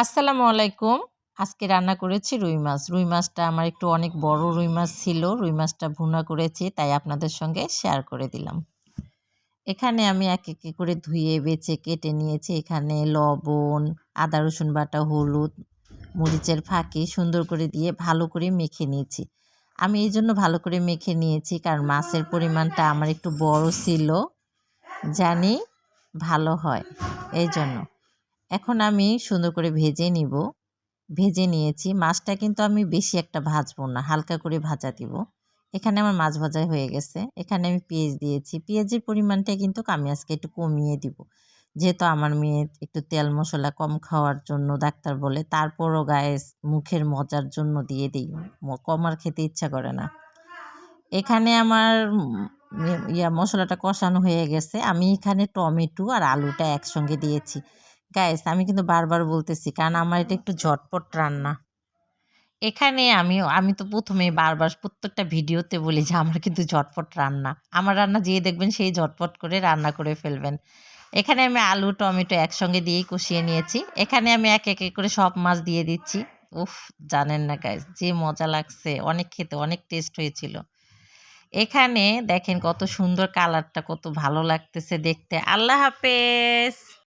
আসসালামু আলাইকুম। আজকে রান্না করেছি রুই মাছ। রুই মাছটা আমার একটু অনেক বড় রুই মাছ ছিল। রুই মাছটা ভুনা করেছি, তাই আপনাদের সঙ্গে শেয়ার করে দিলাম। এখানে আমি একে করে ধুয়ে বেছে কেটে নিয়েছি। এখানে লবণ, আদা রসুন বাটা, হলুদ, মরিচের ফাঁকি সুন্দর করে দিয়ে ভালো করে মেখে নিয়েছি। আমি এইজন্য ভালো করে মেখে নিয়েছি কারণ মাছের পরিমাণটা আমার একটু বড় ছিল। জানি ভালো হয়, এইজন্য। এখন আমি সুন্দর করে ভেজে নিয়েছি। মাছটা কিন্তু আমি বেশি একটা ভাজবো না, হালকা করে ভাজা দিব। এখানে আমার মাছ ভাজা হয়ে গেছে। এখানে আমি পেঁয়াজ দিয়েছি। পেঁয়াজের পরিমাণটা কিন্তু আমি আজকে একটু কমিয়ে দিব। যেহেতু আমার মেয়ে একটু তেল মশলা কম খাওয়ার জন্য ডাক্তার বলে, তারপরও গায়ে মুখের মজার জন্য দিয়ে দিই। কম আর খেতে ইচ্ছা করে না। এখানে আমার মশলাটা কষানো হয়ে গেছে। আমি এখানে টমেটো আর আলুটা একসঙ্গে দিয়েছি। গাইস, আমি কিন্তু বারবার বলতেছি কারণ আমার এটা একটু ঝটপট রান্না। এখানে আমি তো ১ম এই বারবার প্রত্যেকটা ভিডিওতে বলি যে আমার কিন্তু ঝটপট রান্না। আমার রান্না যেয়ে দেখবেন সেই ঝটপট করে রান্না করে ফেলবেন। এখানে আমি আলু, টমেটো একসঙ্গে দিয়েই কষিয়ে নিয়েছি। এখানে আমি একে করে সব মাছ দিয়ে দিচ্ছি। উফ! জানেন না গাইস, যে মজা লাগছে, অনেক খেতে অনেক টেস্ট হয়েছিল। এখানে দেখেন কত সুন্দর কালারটা, কত ভালো লাগতেছে দেখতে। আল্লাহ হাফেজ।